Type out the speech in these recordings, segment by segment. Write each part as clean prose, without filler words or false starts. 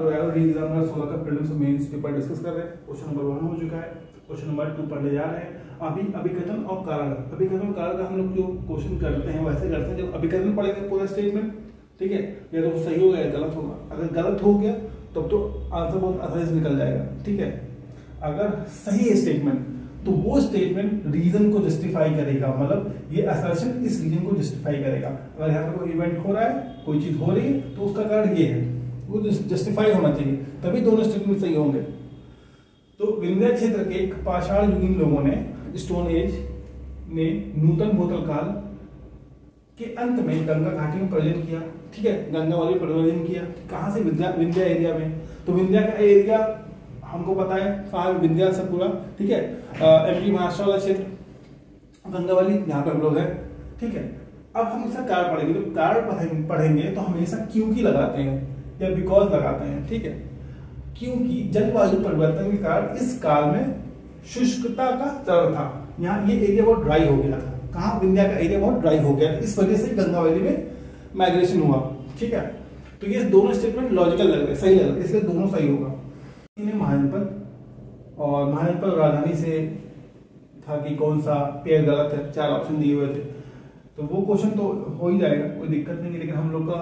Examiner 16 का prelims और mains paper discuss कर रहे हैं। क्वेश्चन नंबर 1 हो चुका है, क्वेश्चन नंबर 2 पढ़ने जा रहे हैं। अभी अभिकथन और कारण, अभिकथन और कारण का हम लोग जो क्वेश्चन करते हैं वैसे करते हैं। जब अभिकथन पढ़ेंगे पूरा स्टेटमेंट, ठीक है, या तो सही होगा या गलत होगा। अगर गलत हो गया तब तो आंसर बहुत आसानी से निकल जाएगा, ठीक है। अगर सही है स्टेटमेंट तो वो स्टेटमेंट रीजन को जस्टिफाई करेगा, मतलब ये असर्शन इस रीजन को जस्टिफाई करेगा। अगर यहाँ पे कोई इवेंट हो रहा है, कोई चीज हो रही है, तो उसका कारण ये है, वो जस्टिफाई होना चाहिए, तभी दोनों स्टेटमेंट सही होंगे। तो विंध्य क्षेत्र के पाषाण युगीन लोगों ने स्टोन एज में नूतन भूतल काल के अंत में गंगा घाटी में प्रयोजन किया, ठीक है, गंगा वाली प्रयोजन किया। कहाँ से? विंध्या एरिया में। तो विंध्या का एरिया हमको पता है कहाँ, विंध्या से पूरा, ठीक है, एमपी महाराष्ट्र वाला क्षेत्र, गंगा वाली यहाँ पे हम लोग हैं, ठीक है। अब हम इसका कारण पढ़ेंगे, तो कारण पढ़ेंगे तो हमेशा क्योंकि लगाते हैं या बिकॉज लगाते हैं, ठीक है। क्योंकि जलवायु परिवर्तन के कारण इस काल में शुष्कता का स्तर था, यहाँ ये एरिया बहुत ड्राई हो गया था। कहाँ? विंध्या का एरिया बहुत ड्राई हो गया था, इस वजह से गंगा वैली में माइग्रेशन हुआ, ठीक है। तो ये दोनों स्टेटमेंट लॉजिकल लग रहे, सही लग रहे, इसलिए दोनों सही होगा। महाजनपद और महाजनपद राजधानी से था कि कौन सा पेयर गलत है, 4 ऑप्शन दिए हुए थे, तो वो क्वेश्चन तो हो ही जाएगा, कोई दिक्कत नहीं है। लेकिन हम लोग का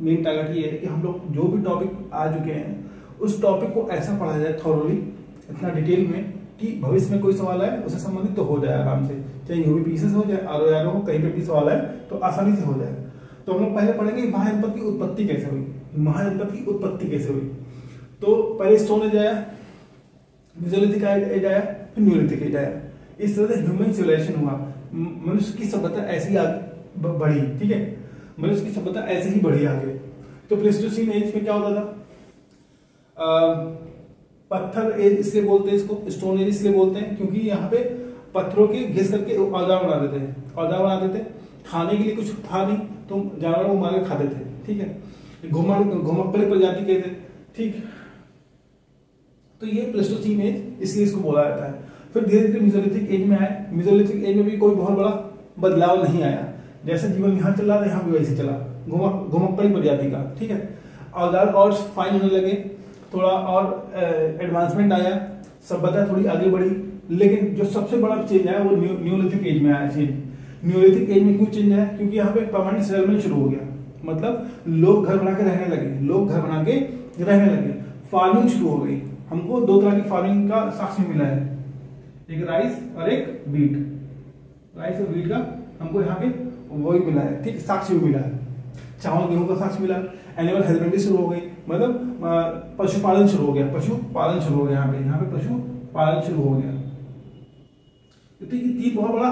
मेन टारगेट ये है कि हम लोग जो भी टॉपिक आ चुके हैं उस टॉपिक को ऐसा पढ़ा जाए थॉरोली, इतना डिटेल में, कि भविष्य में कोई सवाल आए उससे संबंधित तो हो जाए आराम से, चाहे यूपीपीसी से हो जाए, आरओआर हो, कहीं पे भी सवाल आए तो आसानी से हो जाए। तो हम लोग पहले पढ़ेंगे महाजनपद की उत्पत्ति कैसे हुई, महाजनपद की उत्पत्ति कैसे हुई। तो पहले स्टोन एज आया, मेसोलिथिक एज आया, फिर न्यूलिथिक एज आया। इस तरह से ह्यूमन सिविलाइजेशन हुआ, मनुष्य की सभ्यता ऐसी बढ़ी, ठीक है, मनुष्य की सभ्यता ऐसे ही बढ़ी आगे। तो प्लेस्टोसीन एज में क्या होता था? पत्थर एज इसलिए बोलते हैं इसको, स्टोन एज इसलिए बोलते हैं क्योंकि यहाँ पे पत्थरों के घिस करके औजार बनाते थे, औजार बनाते थे। खाने के लिए कुछ था नहीं तो जानवरों को मार के खाते थे, ठीक है। घुमक्कड़ी प्रजाति के थे, ठीक। तो ये प्लेस्टोसीन एज इसलिए इसको बोला जाता है। फिर धीरे धीरे मेसोलिथिक एज में आए। मेसोलिथिक एज में भी कोई बहुत बड़ा बदलाव नहीं आया, जैसे जीवन यहाँ चल रहा था यहाँ भी वैसे चला, घुमक्कड़ी प्रजाति का, ठीक है। औजार और फाइन होने लगे, थोड़ा और एडवांसमेंट आया, सभ्यता थोड़ी आगे बढ़ी। लेकिन जो सबसे बड़ा चेंज आया वो न्यूलिथिक एज में आया। चेंज न्यूलिथिक एज में क्यों चेंज आया? क्योंकि यहाँ पे परमानेंट सेटलमेंट शुरू हो गया, मतलब लोग घर बना के रहने लगे, लोग घर बना के रहने लगे, फार्मिंग शुरू हो गई। हमको 2 तरह की फार्मिंग का साक्ष्य मिला है, एक राइस और एक वीट। राइस और वीट का हमको यहाँ पे वही मिला है, ठीक, साक्ष्य भी मिला है। चावल गेहूं का साक्ष्य मिला। एनिमल हस्बेंड्री शुरू हो गई, मतलब पशुपालन शुरू हो गया, पशुपालन शुरू हो गया, यहाँ पे पशुपालन शुरू हो गया। तो ये 3 बहुत बड़ा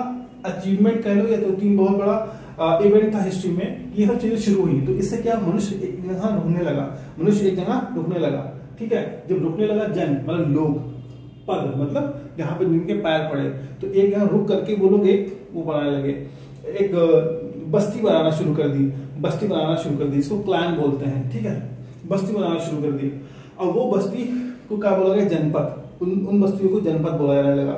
अचीवमेंट कह लो, या तो 3 बहुत बड़ा इवेंट था हिस्ट्री में, ये सब चीजें शुरू हुई। तो इससे क्या, मनुष्य एक जगह रुकने लगा, मनुष्य एक जगह रुकने लगा, ठीक है। जब रुकने लगा, जन मतलब लोग, पद मतलब जहाँ पे जिनके पैर पड़े, तो एक जगह रुक करके वो लोग एक वो बनाने लगे, एक बस्ती बनाना शुरू कर दी, बस्ती बनाना शुरू कर दी, इसको क्लैन बोलते हैं, ठीक है। बस्ती बनाना शुरू कर दी, और वो बस्ती को क्या बोला गया? जनपद। उन बस्तियों को जनपद बोला जाने लगा।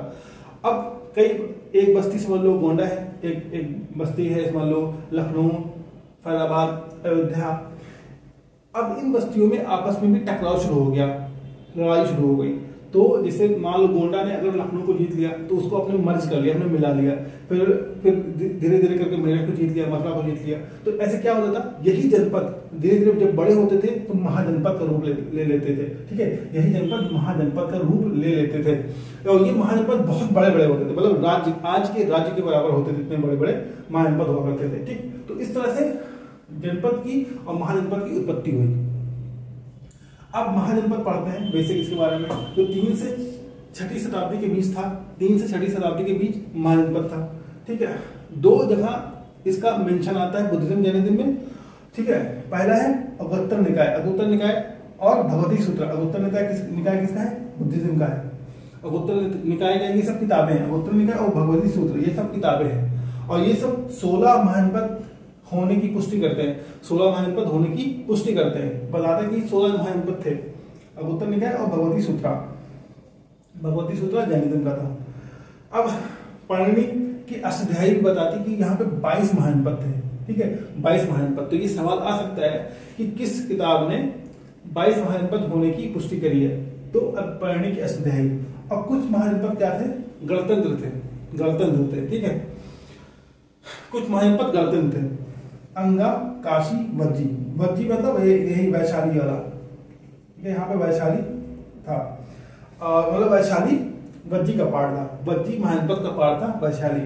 अब एक बस्ती समझ लो गोंडा है, एक बस्ती है समझ लो लखनऊ, फैजाबाद, अयोध्या। अब इन बस्तियों में आपस में भी टकराव शुरू हो गया, लड़ाई शुरू हो गई। तो जैसे मान लो गोंडा ने अगर लखनऊ को जीत लिया तो उसको अपने मर्ज कर लिया, अपने मिला लिया, फिर धीरे धीरे करके मेरठ को जीत लिया, मथुरा को जीत लिया। तो ऐसे क्या होता था, यही जनपद धीरे धीरे जब बड़े होते थे तो महाजनपद का रूप ले लेते थे, ठीक है। यही जनपद महाजनपद का रूप ले लेते थे, और ये महाजनपद बहुत बड़े बड़े होते थे, मतलब राज्य, आज के राज्य के बराबर होते थे, इतने बड़े बड़े महाजनपद हुआ करते थे, ठीक। तो इस तरह से जनपद की और महाजनपद की उत्पत्ति हुई। अब महाजनपद पढ़ते हैं बेसिक इसके बारे में। जो 3 से 6वीं शताब्दी के बीच था, 3 से 6वीं शताब्दी के बीच महाजनपद था, ठीक है। 2 जगह इसका मेंशन आता है बुद्धिज्म जैनिज्म में, ठीक है। पहला है अगोत्तर निकाय और भगवती सूत्र। अगोत्तर निकाय किसका है? बुद्धिज्म का है। अगोत्तर निकाय का ये सब किताबें हैं, अगोत्तर निकाय और भगवती सूत्र, ये सब किताबें हैं। और ये सब 16 महाजनपद होने की पुष्टि करते हैं, 16 महाजनपद होने की पुष्टि करते हैं, बताते हैं कि 16 महाजनपद थे। अगोत्तर निकाय और भगवती सूत्रा जैनिज्म का था। अब पाणिनि की अष्टाध्यायी भी बताती कि यहाँ पे 22 महाजनपद थे, ठीक है, 22 महाजनपद। तो ये सवाल आ सकता है कि किस किताब ने 22 महाजनपद होने की पुष्टि करी है। तो अब पढ़ने की अष्टध्यायी। अब कुछ महाजनपद क्या थे, गणतंत्र थे, ठीक है। कुछ महाजनपद गणतंत्र थे, अंगा, काशी, वज्जी। वज्जी मतलब यही वैशाली वाला, यहाँ पे वैशाली था, मतलब वैशाली वज्जी का पार्ट था, वज्जी महाजनपद का पार्ट था वैशाली।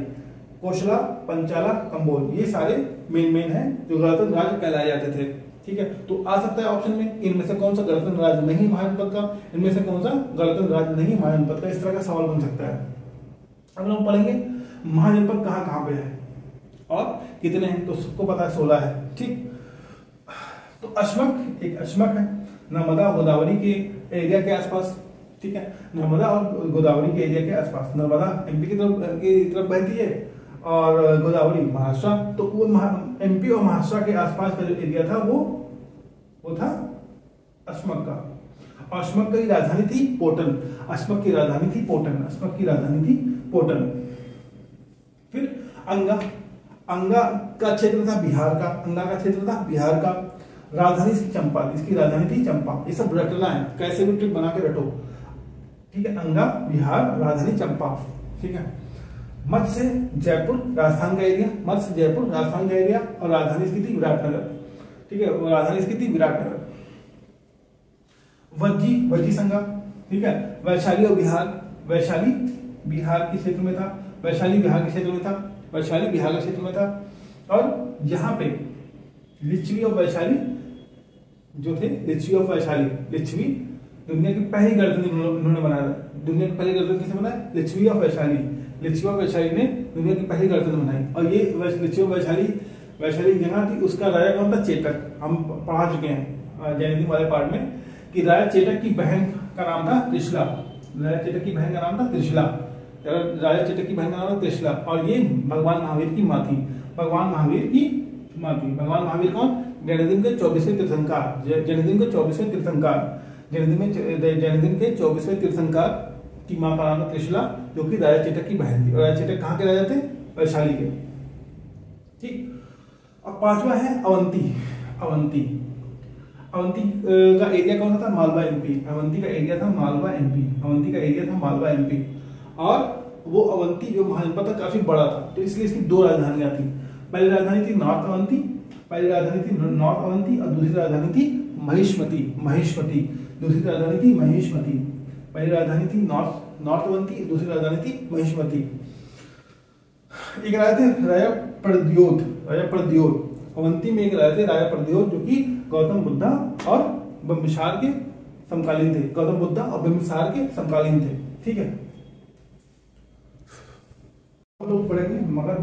कोशला, पंचाला, कंबोज, ये सारे मेन है जो गणतंत्र राज्य कहलाए जाते थे, ठीक है। तो आ सकता है ऑप्शन में, इनमें से कौन सा गणतंत्र राज्य नहीं महाजनपद का, इनमें से कौन सा गणतंत्र राज्य नहीं महाजनपद का, इस तरह का सवाल बन सकता है। अब हम पढ़ेंगे महाजनपद कहाँ पे है और कितने हैं, तो सबको पता है 16 है, ठीक। तो अश्मक, एक अश्मक है नर्मदा गोदावरी के एरिया के आसपास, ठीक है। नर्मदा और गोदावरी के एरिया के आसपास, नर्मदा एमपी की तरफ बहती है और गोदावरी महाराष्ट्र, तो वो एमपी और महाराष्ट्र के आसपास का जो एरिया था वो था अश्मक का। अश्मक की राजधानी थी पोटन, अश्मक की राजधानी थी पोटन। फिर अंगा का क्षेत्र था बिहार का, राजधानी इसकी चंपा, इसकी राजधानी थी चंपा। ये सब रटना है, कैसे भी ट्रिक बना के रटो, ठीक है। अंगा बिहार, राजधानी चंपा, ठीक है। मत्स्य जयपुर राजस्थान का एरिया, और राजधानी इसकी थी विराटनगर, ठीक है, और राजधानी इसकी थी विराटनगर। वज्जी संगा, ठीक है। वैशाली और वैशाली बिहार के क्षेत्र में था, वैशाली बिहार के क्षेत्र में था। और यहाँ पे लिच्छवी ऑफ वैशाली जो थे, लिच्छवी दुनिया की पहली गणतंत्र इन्होंने बनाया। दुनिया की पहली गणतंत्र किसने बनाया, लिच्छवी ऑफ वैशाली ने दुनिया की पहली गणतंत्र बनाई। और ये लिच्छवी ऑफ वैशाली जगह थी, उसका राजा कौन था, चेतक। हम पढ़ा चुके हैं जैनिज्म वाले पार्ट में कि राजा चेतक की बहन का नाम था त्रिशला, राजा चेतक की बहन का नाम था त्रिशला, और ये भगवान महावीर की माँ थी, भगवान महावीर कौन, जैनिज्म के 24वें तीर्थंकर की मां का नाम था त्रिशला, जो कि राजा चेतक की बहन थी। और राजा चेतक कहाँ के राजा थे, वैशाली के, ठीक। अब पांचवा है अवंती का एरिया कौन सा था, मालवा एमपी। अवंती का एरिया था मालवा एमपी। और वो अवंती जो महाजनपद था काफी बड़ा था, तो इसलिए इसकी 2 राजधानियां थी। पहली राजधानी थी नॉर्थ अवंती और दूसरी राजधानी थी महिष्मती। पहली राजधानी थी नॉर्थ अवंती, दूसरी राजधानी थी महिष्मती। एक राजा थे राजा प्रद्योत। अवंती में एक राजा थे राजा प्रद्योत, जो कि गौतम बुद्धा और बिंबिसार के समकालीन थे, ठीक है। हम लोग पढ़ेंगे मगध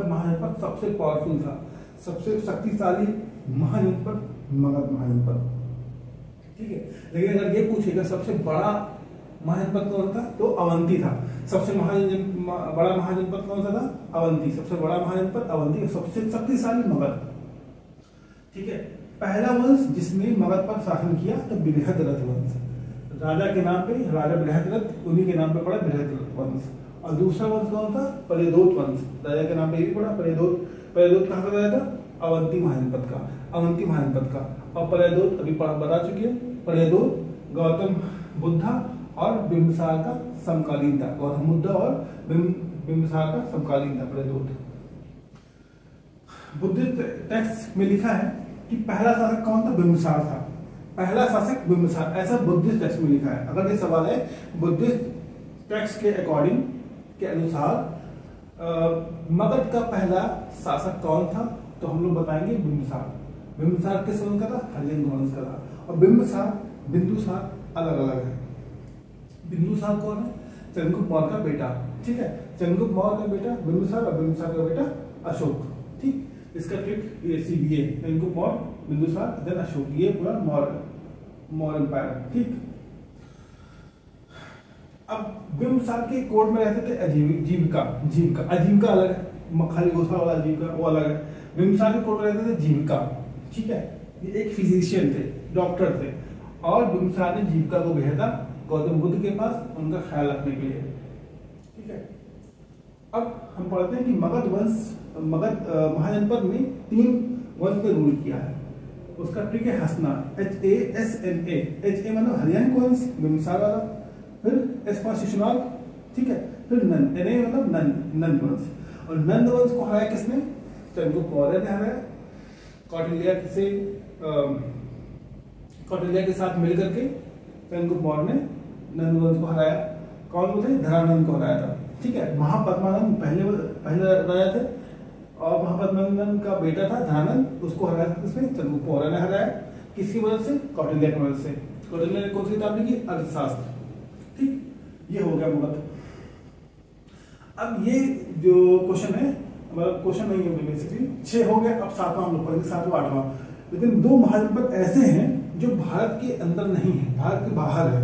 महाजनपद सबसे पावरफुल था, सबसे शक्तिशाली महाजनपद मगध महाजनपद, ठीक है। लेकिन अगर ये पूछेगा सबसे बड़ा महाजनपद कौन था, तो अवंती था। सबसे बड़ा महाजनपद कौन सा था, अवंती। सबसे बड़ा महाजनपद अवंती, सबसे शक्तिशाली मगध, ठीक है। पहला वंश जिसने मगध पर शासन किया तो बृहद्रथ वंश, राजा के नाम पे राजा बृहद्रथ, उन्हीं के नाम पे पड़ा बृहद्रथ वंश। और दूसरा वंश कौन था, प्रद्योत वंश, राजा के नाम पे ही पड़ा प्रद्योत कहाँ का राजा था, अवंती महाजनपद का। और प्रद्योत अभी बता चुकी है, प्रद्योत गौतम बुद्धा और बिंबिसार का समकालीन था, प्रद्योत। बुद्धिस्ट टेक्स्ट में लिखा है कि पहला शासक कौन था, बिंबिसार था, ऐसा बुद्धिस्ट टेक्स्ट में लिखा है। अगर ये सवाल है बुद्धिस्ट टेक्स्ट के अनुसार मगध का पहला शासक कौन था, तो हम लोग बताएंगे बिंबिसार किस वंश का था, हर्येन्द्र वंश का था। और बिंदुसार अलग अलग है। बिंदुसार कौन है, चंद्रगुप्त मौर्य का बेटा, ठीक है। चंद्रगुप्त मौर्य का बेटा बिंदुसार और बिंदुसार का बेटा अशोक, ठीक। इसका ट्रिक ये सीबीए, चंद्रगुप्त मौर्य, बिंदुसार, देन अशोक, ये पूरा मौर्य एम्पायर, ठीक। अब बिंबिसार के कोर्ट में रहते थे आजीविका अलग है, खाली घोसला वाला आजीविका वो अलग है। बिंबिसार के कोर्ट में रहते थे जीविका, ठीक है। ये एक फिजिशियन थे, डॉक्टर थे, और बिंबिसार ने जीविका को भेजा था गौतम बुद्ध के पास उनका ख्याल रखने के लिए, ठीक है। अब हम पढ़ते हैं कि मगध महाजनपद में 3 वंश ने रूल किया है। उसका ट्रिक है हंसना, HASNA, HA मतलब हरियाणा कोइंस मिसाल वाला, फिर S फॉर शिशुनाग, ठीक है, फिर नन, NA मतलब नंदवंश, और नंदवंश को हराया किसने? चंद्रगुप्त मौर्य ने हराया, कौटिल्य के साथ मिलकर के चंद्रगुप्त मौर्य ने नंदवंश को हराया। कौन बोलते? धरानंद को हराया था, ठीक है। महापद्मानंद पहले राजा थे, और महापद्मानंद का बेटा था धरानंद, उसको हराया किसने? चंद्रगुप्त मौर्य ने हराया। किसकी वजह से? कौटिल्य की वजह से। कौटिल्य ने कौन सी किताब लिखी? अर्थशास्त्र, ठीक। ये हो गया मगध। अब ये जो क्वेश्चन है, मतलब क्वेश्चन नहीं है बेसिकली, 6 हो गया। अब 7वां हम लोग पढ़ेंगे, 7वां 8वां। लेकिन 2 महाजनपद ऐसे हैं जो भारत के अंदर नहीं है, भारत के बाहर है,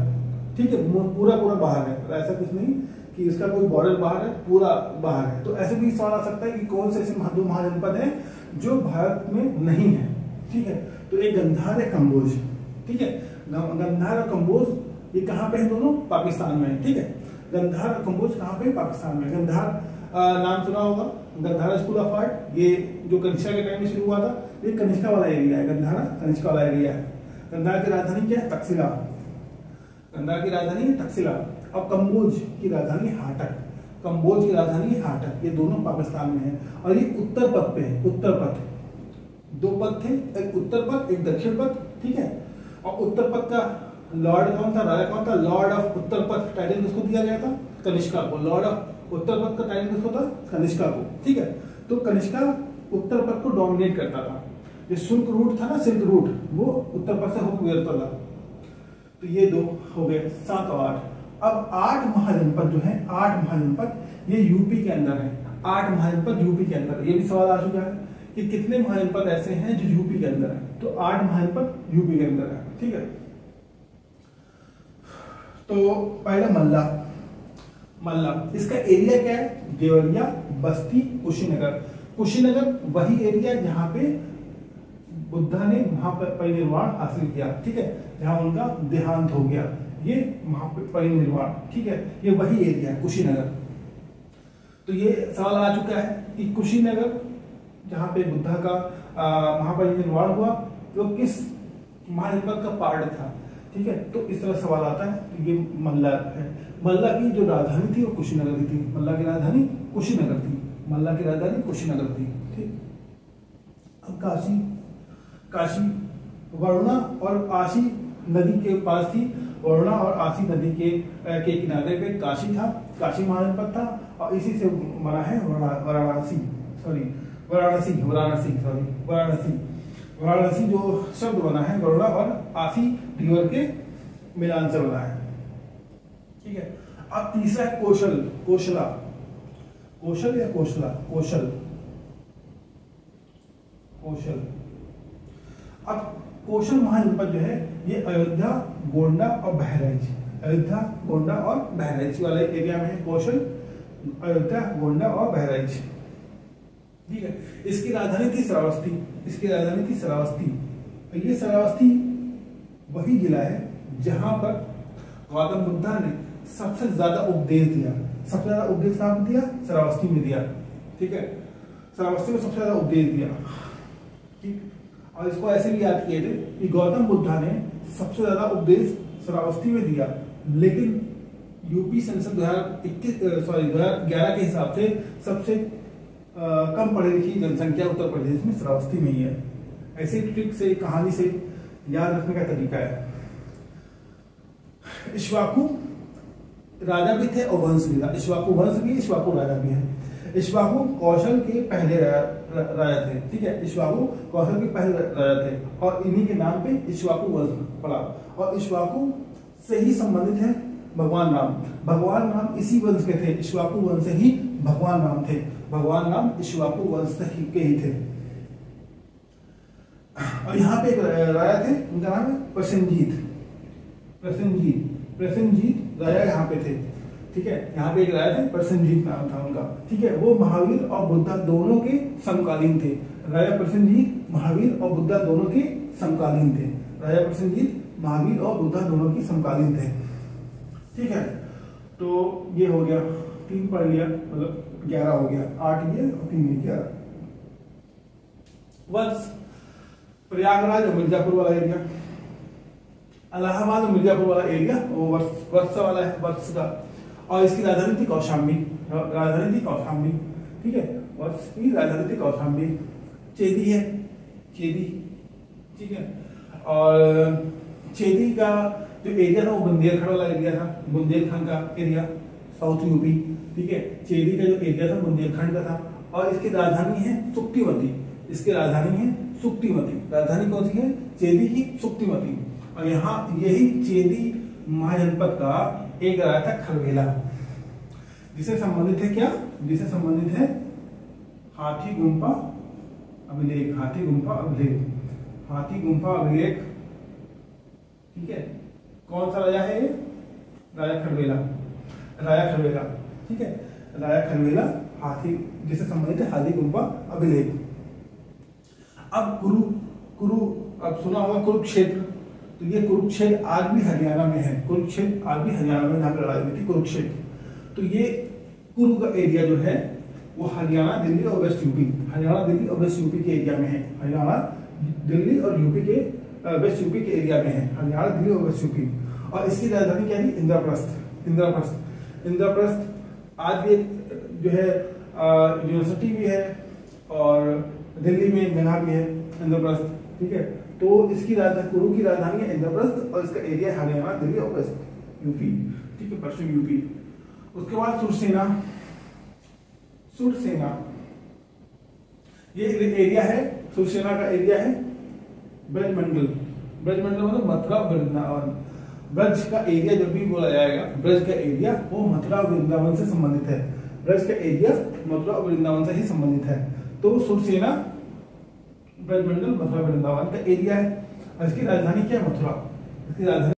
ठीक है, पूरा बाहर है, ऐसा कुछ नहीं कि इसका कोई बॉर्डर बाहर है, पूरा बाहर है। तो ऐसे भी सवाल आ सकता है कि कौन से ऐसे 2 महाजनपद हैं जो भारत में नहीं है, ठीक है। तो एक गंधार है, कंबोज, ठीक है। गंधार और कंबोज ये कहाँ पे है? दोनों पाकिस्तान में है, ठीक है। गंधार और कंबोज कहाँ पे? पाकिस्तान में। गंधार नाम सुना होगा, गंधारा स्कूल ऑफ आर्ट, ये जो कनिष्का के टाइम में शुरू हुआ था, ये कनिष्का वाला एरिया है, गंधारा कनिष्का वाला एरिया है। गंधार की राजधानी क्या है? तक्षशिला। गंधार की राजधानी तक्षशिला, और कंबोज की राजधानी हाटक। कंबोज की राजधानी हाटक, ये दोनों पाकिस्तान में है। और ये उत्तर पथ पे है, उत्तर पथ। 2 पथ थे, एक उत्तर पथ, एक दक्षिण पथ, ठीक है। और उत्तर पथ का लॉर्ड कौन था? राजा कौन था? लॉर्ड ऑफ उत्तर पथ टाइटल किसको दिया गया था? कनिष्का को। लॉर्ड ऑफ उत्तर पथ का टाइटल किसको था? कनिष्का को, ठीक है। तो कनिष्का उत्तर पथ को डोमिनेट करता था। जो सिल्क रूट था ना, सिल्क रूट, वो उत्तर पथ से होकर गुजरता था। तो ये 2 हो गए, 7 और 8। अब 8 महाजनपद जो है, 8 महाजनपद ये यूपी के अंदर है। 8 महाजनपद यूपी के अंदर, ये भी सवाल आ चुका है कि कितने महाजनपद ऐसे हैं जो यूपी के अंदर है। तो 8 महाजनपद यूपी के अंदर है, ठीक है। तो पहला मल्ला, इसका एरिया क्या है? देवरिया, बस्ती, कुशीनगर। कुशीनगर वही एरिया जहां पे बुद्धा ने वहां पर परिनिर्वाण हासिल किया, ठीक है, जहां उनका देहांत हो गया, ये वहां पर परिनिर्वाण, ठीक है, ये वही एरिया है कुशीनगर। तो ये सवाल आ चुका है कि कुशीनगर जहां पे बुद्धा का महापरिनिर्वाण हुआ, तो किस महाजनपद का पार्ट था, ठीक है। तो इस तरह सवाल आता है। तो ये मल्ला है। मल्ला की जो राजधानी थी वो कुशीनगर की थी। मल्ला की राजधानी कुशीनगर थी, मल्ला की राजधानी कुशीनगर थी, ठीक। अब काशी वरुणा और आसी नदी के पास थी। वरुणा और आसी नदी के किनारे पे काशी था, काशी महाजनपद था, और इसी से बना है वाराणसी जो शब्द बना है वरुणा और आसी रिवर के मिलान से बना है, ठीक है। अब तीसरा है कौशल अब कौशल महाजनपद जो है ये अयोध्या, गोंडा और बहराइच वाले एरिया में है। कौशल, अयोध्या, गोंडा और बहराइच, ठीक है। इसकी राजधानी थी श्रावस्ती, ये श्रावस्ती वही जिला है जहां पर गौतम बुद्धा ने सबसे ज्यादा उपदेश दिया। सबसे ज्यादा उपदेश कहां दिया? श्रावस्ती में दिया, ठीक है। श्रावस्ती में सबसे ज्यादा उपदेश दिया, ठीक। और इसको ऐसे भी याद किए थे कि गौतम बुद्धा ने सबसे ज्यादा उपदेश श्रावस्ती में दिया, लेकिन यूपी सेंसस 2011 के हिसाब से सबसे कम पढ़ी लिखी जनसंख्या उत्तर प्रदेश में श्रावस्ती में ही है। ऐसे ट्रिक से, कहानी से याद रखने का तरीका है। इक्ष्वाकु राजा भी थे और वंश भी था। इक्ष्वाकु वंश भी, इक्ष्वाकु राजा भी है। इक्ष्वाकु कौशल के पहले राजा थे, ठीक है। इक्ष्वाकु कौशल के पहले राजा थे और इन्हीं के नाम पे इक्ष्वाकु वंश पड़ा। और इक्ष्वाकु से ही संबंधित है भगवान राम इसी वंश के थे। इक्ष्वाकु वंश से ही भगवान राम थे। भगवान राम इक्ष्वाकु वंश के ही थे। और यहाँ पे एक राजा थे, उनका नाम है प्रसेनजीत राजा यहाँ पे थे, ठीक है। यहाँ पे एक राजा थे, प्रसेनजीत नाम था उनका, ठीक है। वो महावीर और बुद्धा दोनों के समकालीन थे। राजा प्रसेनजीत महावीर और बुद्धा दोनों के समकालीन थे। राजा प्रसेनजीत महावीर और बुद्धा दोनों की समकालीन थे, ठीक है। तो ये हो गया, 3 पढ़ लिया, मतलब 11 हो गया। 8 ये और 3 ये 11। वंश प्रयागराज और मिर्जापुर वाला एरिया, इलाहाबाद और मिर्जापुर वाला एरिया वो वर्षा वाला है, वर्ष का। और इसकी राजधानी थी कौशाम्बी, राजधानी थी कौशाम्बी, ठीक है, वर्ष की राजधानी थी कौशाम्बी। चेदी है, चेदी, ठीक है। और चेदी का जो एरिया था वो बुंदेलखंड वाला एरिया था, बुंदेलखंड का एरिया, साउथ यूपी, ठीक है। चेदी का जो एरिया था बुंदेलखंड का था। और इसकी राजधानी है सुक्तिमती, इसकी राजधानी है सुक्तिमती। राजधानी कौन सी है? चेदी की सुक्तिमती। और यहाँ यही चेदी महाजनपद का एक राज्य था खरवेला, जिसे संबंधित है क्या? जिसे संबंधित है हाथी गुम्फा अभिलेख, हाथी गुम्फा अभिलेख, हाथी गुम्फा अभिलेख, ठीक है। कौन सा राजा है ये? राजा खरवेला, राजा खरवेला, ठीक है, राजा खरवेला, हाथी, जिसे संबंधित है हाथी गुम्फा अभिलेख। अब कुरु अब सुना होगा कुरुक्षेत्र, तो ये कुरुक्षेत्र आज भी हरियाणा में है, कुरुक्षेत्र आज भी हरियाणा में, जहाँ पे लड़ाई हुई थी कुरुक्षेत्र। तो ये कुरु का एरिया जो है वो हरियाणा, दिल्ली और वेस्ट यूपी, हरियाणा, दिल्ली और वेस्ट यूपी के एरिया में है, हरियाणा, दिल्ली और यूपी के वेस्ट यूपी के एरिया में है, हरियाणा, दिल्ली और वेस्ट यूपी। और इसकी राजधानी क्या है? इंद्रप्रस्थ, इंद्रप्रस्थ, इंद्रप्रस्थ आज भी एक जो है यूनिवर्सिटी भी है, और दिल्ली में गंगा भी है इंद्रप्रस्थ, ठीक है। तो इसकी राजधानी, कुरु की राजधानी है इंद्रप्रस्थ, और इसका एरिया है हरियाणा, दिल्ली और वेस्ट यूपी, ठीक है, पश्चिम यूपी। उसके बाद सुरसेना, सुरसेना ये एरिया है, सुरसेना का एरिया है ब्रजमंडल, ब्रजमंडल मतलब मथुरा वृंदावन। ब्रज का एरिया जब भी बोला जाएगा, ब्रज का एरिया वो मथुरा वृंदावन से संबंधित है, ब्रज का एरिया मथुरा वृंदावन से ही संबंधित है। तो सुरसेना ब्रजमंडल मथुरा वृंदावन का एरिया है। और इसकी राजधानी क्या है? मथुरा, इसकी राजधानी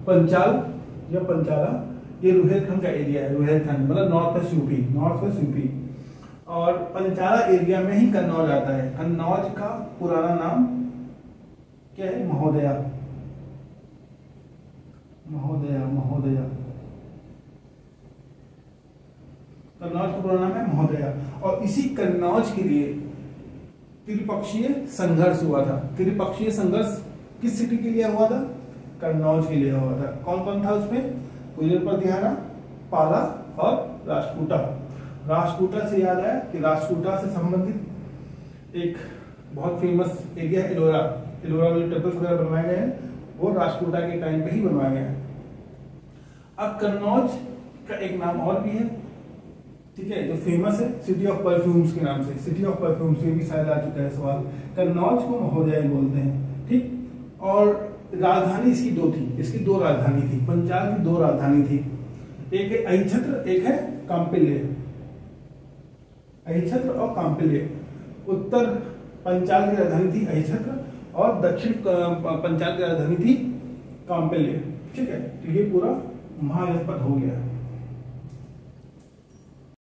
पंचाल या पंचाला, ये रुहेलखंड का एरिया है, रुहेलखंड मतलब north west UP, north west UP. और पंचाला एरिया में ही कन्नौज आता है। कन्नौज का पुराना नाम क्या है? महोदया, महोदया, महोदया, कन्नौज का पुराना नाम है महोदया। और इसी कन्नौज के लिए त्रिपक्षीय संघर्ष हुआ था। त्रिपक्षीय संघर्ष किस सिटी के लिए हुआ था? कन्नौज के लिए हुआ था। कौन कौन था उसमें? गुजर प्रतिहारा, पाला और राष्ट्रकूटा। राष्ट्रकूटा से याद आया कि राष्ट्रकूटा से संबंधित एक बहुत फेमस एरिया है एलोरा, एलोरा में जो टेम्पल्स वगैरह बनवाए गए हैं वो राष्ट्रकूटा के टाइम पे ही बनवाए गए हैं। अब कन्नौज का एक नाम और भी है, ठीक है, जो फेमस है सिटी ऑफ परफ्यूम्स के नाम से, सिटी ऑफ परफ्यूम्स, ये भी शायद आ चुका है सवाल। कन्नौज को महोदया बोलते हैं, ठीक। और राजधानी इसकी दो थी, इसकी दो राजधानी थी, पंचाल की दो राजधानी थी, एक है अहिछत्र, एक है काम्पिल्य, अहिछत्र और काम्पिल्य। उत्तर पंचाल की राजधानी थी अहिछत्र और दक्षिण पंचाल की राजधानी थी काम्पिल्य, ठीक है। तो ये पूरा महाजनपद हो गया।